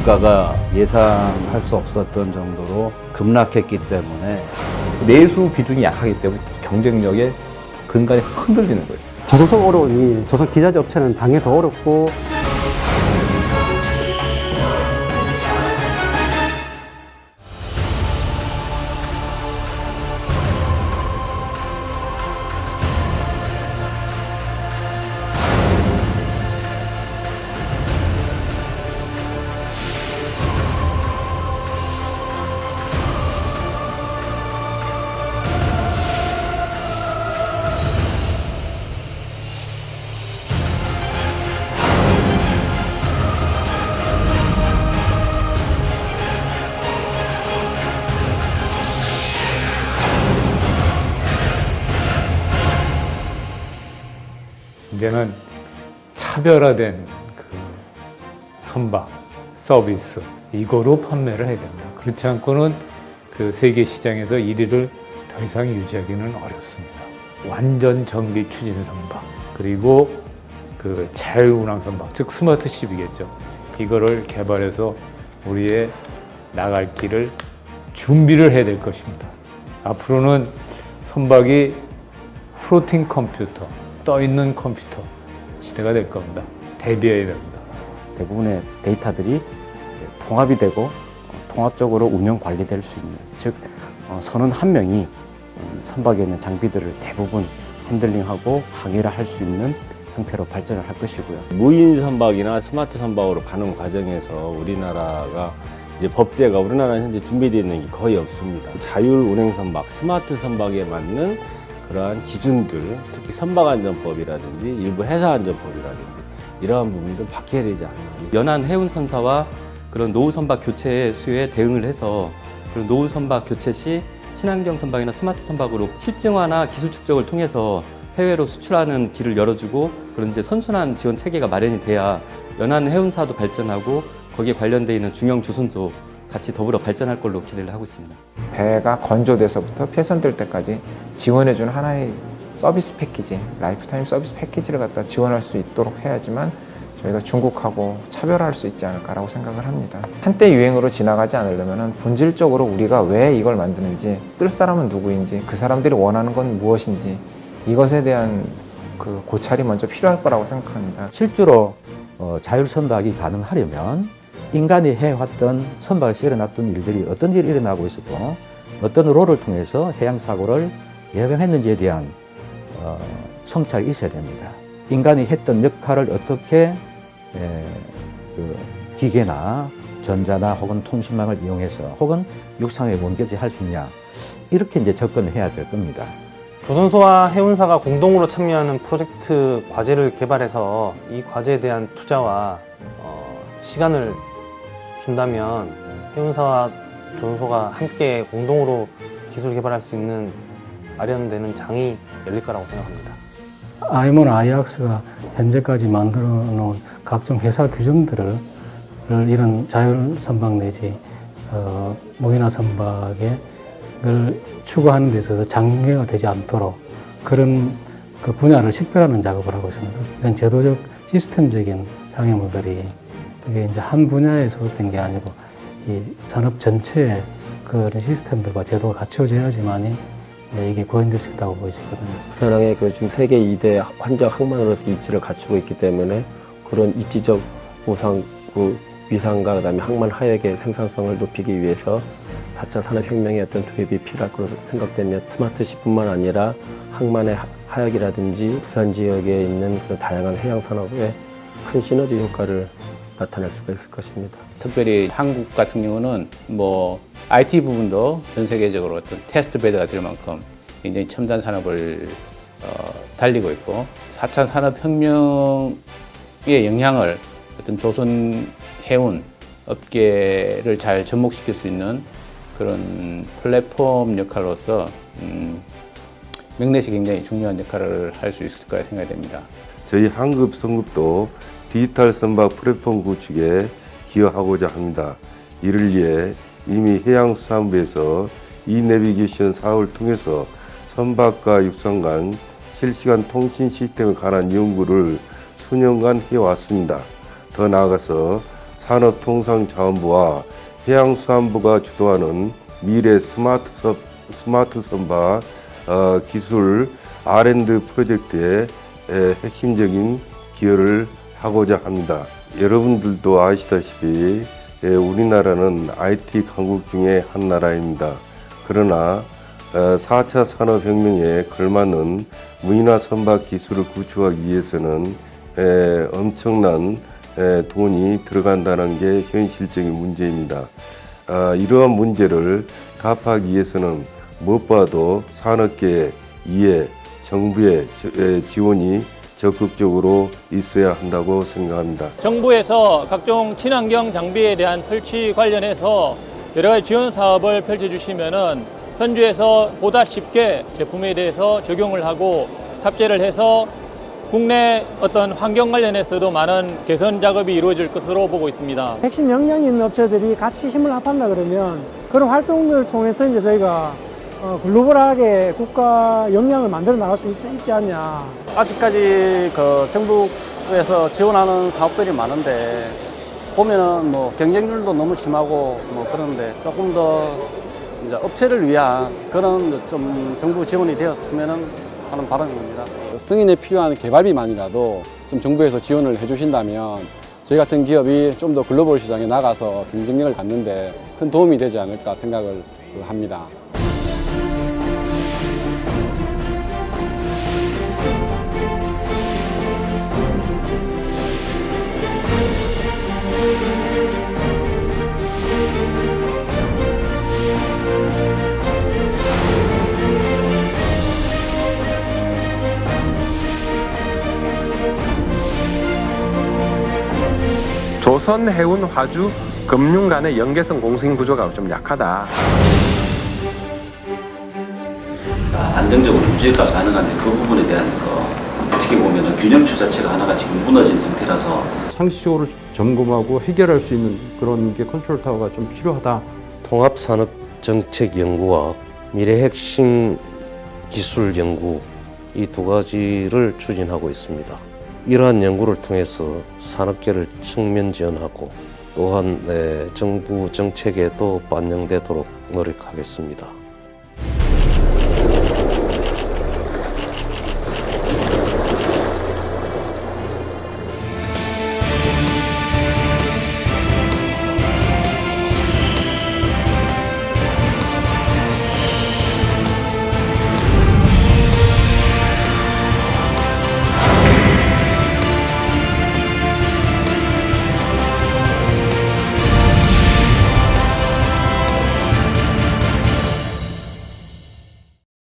물가가 예상할 수 없었던 정도로 급락했기 때문에 내수 비중이 약하기 때문에 경쟁력의 근간이 흔들리는 거예요. 조선소 어려우니 조선 기자재 업체는 당연히 더 어렵고 이제는 차별화된 그 선박, 서비스 이거로 판매를 해야 된다. 그렇지 않고는 그 세계 시장에서 1위를 더 이상 유지하기는 어렵습니다. 완전 전기 추진 선박 그리고 그 자율운항 선박, 즉 스마트십이겠죠. 이거를 개발해서 우리의 나갈 길을 준비를 해야 될 것입니다. 앞으로는 선박이 플로팅 컴퓨터, 떠있는 컴퓨터 시대가 될 겁니다. 대비해야 됩니다. 대부분의 데이터들이 통합이 되고 통합적으로 운영 관리될 수 있는, 즉 선원 한 명이 선박에 있는 장비들을 대부분 핸들링하고 항해를 할 수 있는 형태로 발전을 할 것이고요. 무인 선박이나 스마트 선박으로 가는 과정에서 우리나라가 이제 법제가 우리나라는 현재 준비되어 있는 게 거의 없습니다. 자율 운행 선박, 스마트 선박에 맞는 그러한 기준들, 특히 선박안전법이라든지 일부 해사안전법이라든지 이러한 부분이 좀 바뀌어야 되지 않나. 연안 해운선사와 그런 노후 선박 교체 수요에 대응을 해서 그런 노후 선박 교체 시 친환경 선박이나 스마트 선박으로 실증화나 기술 축적을 통해서 해외로 수출하는 길을 열어주고 그런 이제 선순환 지원 체계가 마련이 돼야 연안 해운사도 발전하고 거기에 관련되어 있는 중형 조선소 같이 더불어 발전할 걸로 기대를 하고 있습니다. 배가 건조돼서부터 폐선될 때까지 지원해주는 하나의 서비스 패키지, 라이프타임 서비스 패키지를 갖다 지원할 수 있도록 해야지만 저희가 중국하고 차별화할 수 있지 않을까라고 생각을 합니다. 한때 유행으로 지나가지 않으려면 본질적으로 우리가 왜 이걸 만드는지, 뜰 사람은 누구인지, 그 사람들이 원하는 건 무엇인지 이것에 대한 그 고찰이 먼저 필요할 거라고 생각합니다. 실제로 자율선박이 가능하려면 인간이 해왔던 선박에서 일어났던 일들이 어떤 일이 일어나고 있었고 어떤 롤을 통해서 해양사고를 예방했는지에 대한 성찰이 있어야 됩니다. 인간이 했던 역할을 어떻게 그 기계나 전자나 혹은 통신망을 이용해서 혹은 육상에 원격제 할 수 있냐, 이렇게 이제 접근을 해야 될 겁니다. 조선소와 해운사가 공동으로 참여하는 프로젝트 과제를 개발해서 이 과제에 대한 투자와 시간을 준다면 해운사와 조선소가 함께 공동으로 기술 개발할 수 있는 마련되는 장이 열릴 거라고 생각합니다. IMO나 아이악스가 현재까지 만들어 놓은 각종 회사 규정들을 이런 자율 선박 내지 무인화 선박을 추구하는 데 있어서 장애가 되지 않도록 그런 그 분야를 식별하는 작업을 하고 있습니다. 이런 제도적 시스템적인 장애물들이 그게 이제 한 분야에 소속된 게 아니고 이 산업 전체의 그런 시스템들과 제도가 갖춰져야지만이 이게 구현될 수 있다고 보여지거든요. 부산항의 그 지금 세계 2대 환적 항만으로서 입지를 갖추고 있기 때문에 그런 입지적 보상, 그 위상과 그다음에 항만 하역의 생산성을 높이기 위해서 4차 산업혁명의 어떤 도입이 필요할 것으로 생각되며 스마트시뿐만 아니라 항만의 하역이라든지 부산 지역에 있는 그런 다양한 해양 산업에 큰 시너지 효과를 나타낼 수가 있을 것입니다. 특별히 한국 같은 경우는 뭐 IT 부분도 전 세계적으로 어떤 테스트 베드가 될 만큼 굉장히 첨단 산업을 달리고 있고 4차 산업혁명의 영향을 어떤 조선 해운 업계를 잘 접목시킬 수 있는 그런 플랫폼 역할로서 맥넷이 굉장히 중요한 역할을 할 수 있을 거라 생각이 됩니다. 저희 한급성급도 디지털 선박 플랫폼 구축에 기여하고자 합니다. 이를 위해 이미 해양수산부에서 이내비게이션 사업을 통해서 선박과 육상 간 실시간 통신 시스템에 관한 연구를 수년간 해왔습니다. 더 나아가서 산업통상자원부와 해양수산부가 주도하는 미래 스마트 선박 기술 R&D 프로젝트에 핵심적인 기여를 하고자 합니다. 여러분들도 아시다시피 우리나라는 IT 강국 중에 한 나라입니다. 그러나 4차 산업혁명에 걸맞는 무인화 선박 기술을 구축하기 위해서는 엄청난 돈이 들어간다는 게 현실적인 문제입니다. 이러한 문제를 답하기 위해서는 무엇보다도 산업계의 이해, 정부의 지원이 적극적으로 있어야 한다고 생각합니다. 정부에서 각종 친환경 장비에 대한 설치 관련해서 여러 가지 지원 사업을 펼쳐주시면은 선주에서 보다 쉽게 제품에 대해서 적용을 하고 탑재를 해서 국내 어떤 환경 관련해서도 많은 개선 작업이 이루어질 것으로 보고 있습니다. 핵심 역량이 있는 업체들이 같이 힘을 합한다 그러면 그런 활동들을 통해서 이제 저희가 글로벌하게 국가 역량을 만들어 나갈 수 있지 않냐. 아직까지 그 정부에서 지원하는 사업들이 많은데 보면은 뭐 경쟁률도 너무 심하고 뭐 그런데 조금 더 이제 업체를 위한 그런 좀 정부 지원이 되었으면은 하는 바람입니다. 승인에 필요한 개발비만이라도 좀 정부에서 지원을 해주신다면 저희 같은 기업이 좀 더 글로벌 시장에 나가서 경쟁력을 갖는데 큰 도움이 되지 않을까 생각을 합니다. 조선, 해운, 화주, 금융 간의 연계성 공생 구조가 좀 약하다. 안정적으로 유지가 가능한데 그 부분에 대한 거 어떻게 보면 균형추 자체가 하나가 지금 무너진 상태라서 상시적으로 점검하고 해결할 수 있는 그런 게 컨트롤 타워가 좀 필요하다. 통합산업정책연구와 미래핵심 기술연구 이 두 가지를 추진하고 있습니다. 이러한 연구를 통해서 산업계를 측면 지원하고 또한 정부 정책에도 반영되도록 노력하겠습니다.